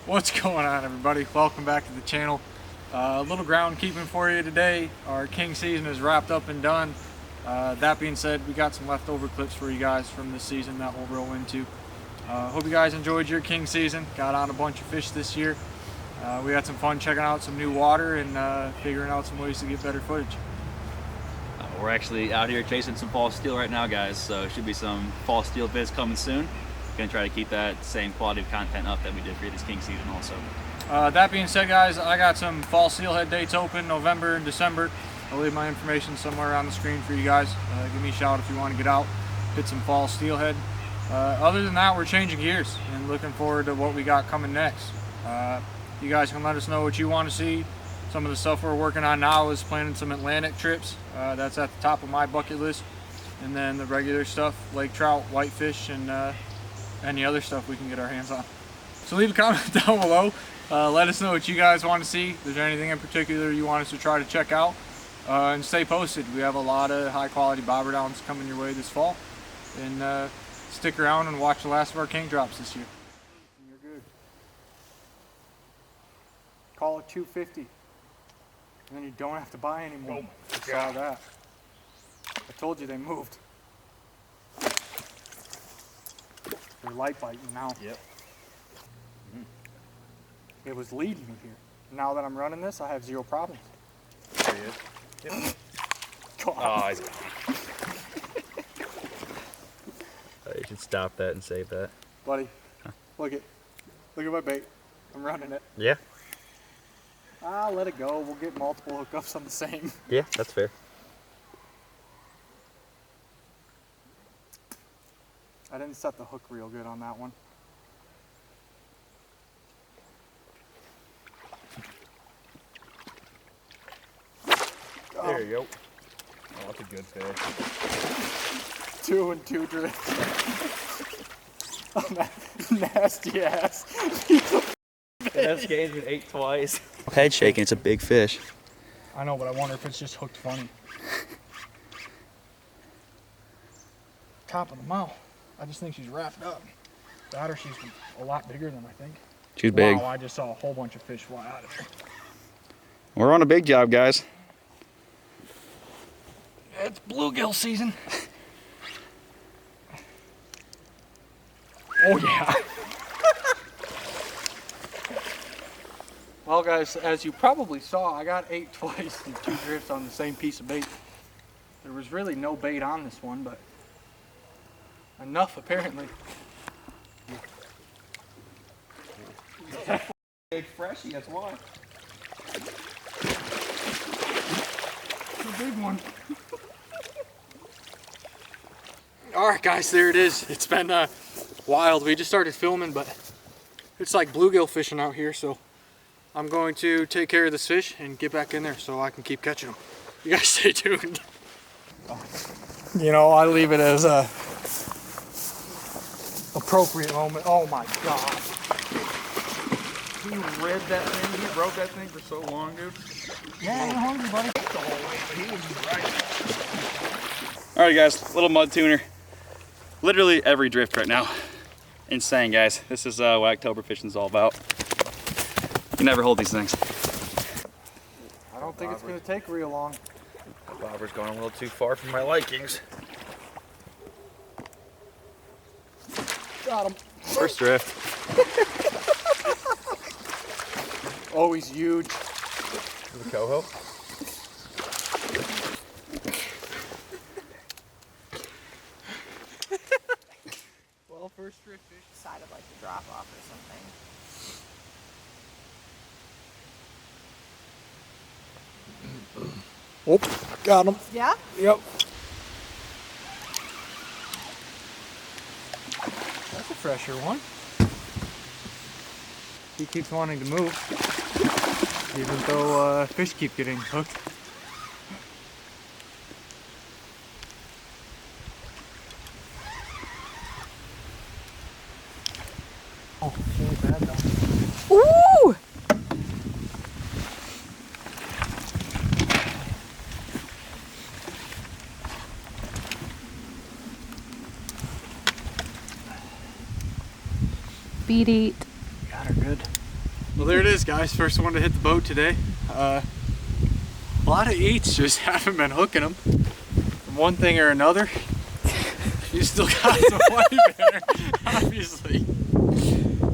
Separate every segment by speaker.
Speaker 1: What's going on, everybody? Welcome back to the channel. A little groundkeeping for you today. Our king season is wrapped up and done. That being said, we got some leftover clips for you guys from this season that we'll roll into. Hope you guys enjoyed your king season. Got on a bunch of fish this year. We had some fun checking out some new water and figuring out some ways to get better footage.
Speaker 2: We're actually out here chasing some fall steel right now, guys, so it should be some fall steel vids coming soon. Gonna try to keep that same quality of content up that we did for this king season also.
Speaker 1: That being said, guys, I got some fall steelhead dates open November and December. I'll leave my information somewhere on the screen for you guys. Give me a shout if you want to get out, hit some fall steelhead. Other than that, we're changing gears and looking forward to what we got coming next. You guys can let us know what you want to see. Some of the stuff we're working on now is planning some Atlantic trips. That's at the top of my bucket list. And then the regular stuff, lake trout, whitefish, and any other stuff we can get our hands on. So leave a comment down below. Let us know what you guys want to see. If there's anything in particular you want us to try to check out. And stay posted. We have a lot of high quality bobber downs coming your way this fall. And stick around and watch the last of our king drops this year. You're good. Call it 250. And then you don't have to buy anymore. I saw that. I told you they moved. They're light biting now. Yep. It was leading me here. Now that I'm running this, I have zero problems.
Speaker 2: There he is. Yep. Oh, he's gone. You should stop that and save that.
Speaker 1: Buddy, look at my bait. I'm running it.
Speaker 2: Yeah.
Speaker 1: Ah, let it go. We'll get multiple hookups on the same.
Speaker 2: Yeah, that's fair.
Speaker 1: I didn't set the hook real good on that one.
Speaker 2: There you go. Oh, that's a good fish.
Speaker 1: 2 and 2 drift. Oh, that nasty ass.
Speaker 2: This game's been ate twice. Head shaking, it's a big fish.
Speaker 1: I know, but I wonder if it's just hooked funny. Top of the mouth. I just think she's wrapped up. That or she's a lot bigger than I think.
Speaker 2: She's big.
Speaker 1: Wow, I just saw a whole bunch of fish fly out of there.
Speaker 2: We're on a big job, guys.
Speaker 1: It's bluegill season. Oh yeah. Well, guys, as you probably saw, I got ate twice and 2 drifts on the same piece of bait. There was really no bait on this one, but enough apparently.
Speaker 2: Big freshie, that's why.
Speaker 1: It's a big one. All right, guys, there it is. It's been wild. We just started filming, but it's like bluegill fishing out here, so I'm going to take care of this fish and get back in there so I can keep catching them. You guys stay tuned. You know, I leave it as a appropriate moment. Oh my God. He read that thing, he broke that thing for so long, dude. Yeah, I'm hungry, buddy. The whole way, but he was right.
Speaker 2: All right, guys, little mud tuner. Literally every drift right now. Insane, guys. This is what October fishing is all about. You never hold these things.
Speaker 1: I don't think it's going to take real long.
Speaker 2: Bobber's going a little too far for my likings.
Speaker 1: Got him.
Speaker 2: First drift.
Speaker 1: Always huge.
Speaker 3: The coho.
Speaker 1: Well, first drift fish.
Speaker 4: Decided like to drop off or something.
Speaker 1: Oh, got him.
Speaker 4: Yeah?
Speaker 1: Yep. That's a fresher one. He keeps wanting to move, even though fish keep getting hooked. Oh, really bad though.
Speaker 4: Ooh! Beat eat.
Speaker 1: Got her good. Well, there it is, guys. First one to hit the boat today. A lot of eats, just haven't been hooking them. From one thing or another. You still got some white there, obviously.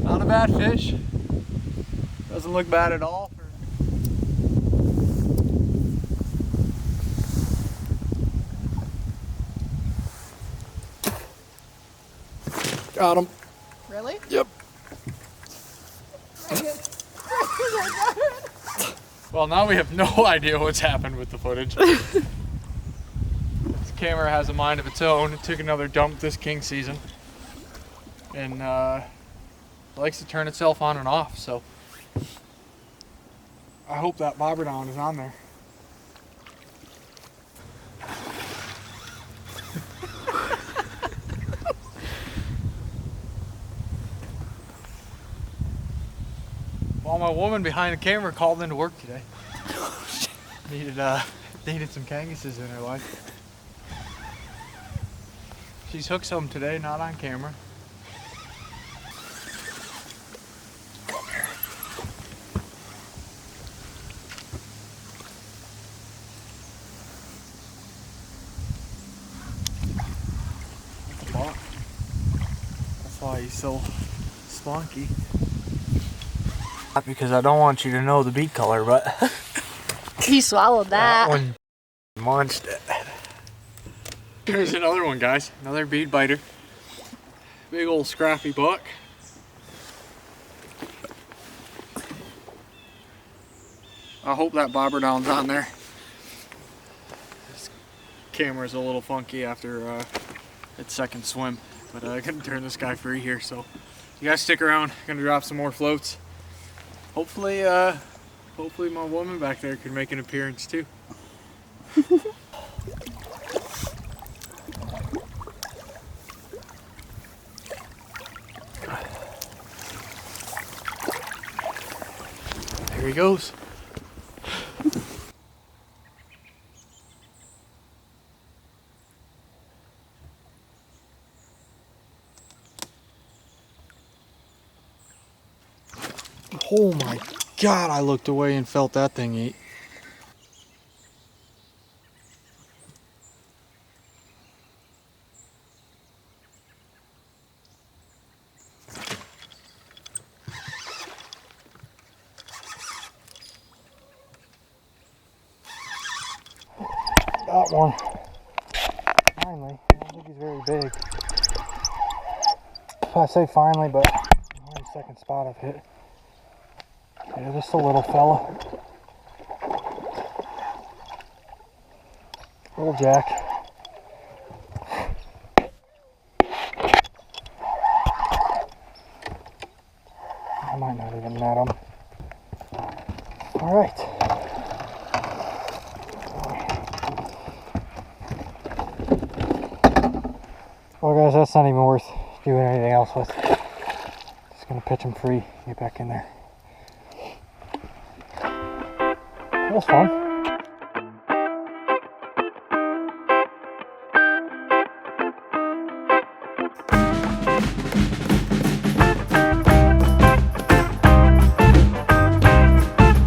Speaker 1: Not a bad fish. Doesn't look bad at all. Got him.
Speaker 4: Really?
Speaker 1: Yep. Well, now we have no idea what's happened with the footage. This camera has a mind of its own. It took another dump this king season. And likes to turn itself on and off, so I hope that bobber down is on there. Well, my woman behind the camera called into work today. Needed some kangases in her life. She's hooked some today, not on camera. That's a buck. That's why he's so spunky. Not because I don't want you to know the beak color, but
Speaker 4: He swallowed that.
Speaker 1: one munched it. Here's another one, guys. Another bead biter. Big old scrappy buck. I hope that bobber down's on there. This camera's a little funky after its second swim, but I couldn't turn this guy free here, so you guys stick around. Gonna drop some more floats. Hopefully my woman back there can make an appearance too. There he goes. Oh my God, I looked away and felt that thing eat. Got one. Finally. I don't think he's very big. I say finally, but only the second spot I've hit. Yeah, just a little fella. Little jack. I might not even net him. Alright. Well guys, that's not even worth doing anything else with. Just gonna pitch him free, get back in there. That was fun.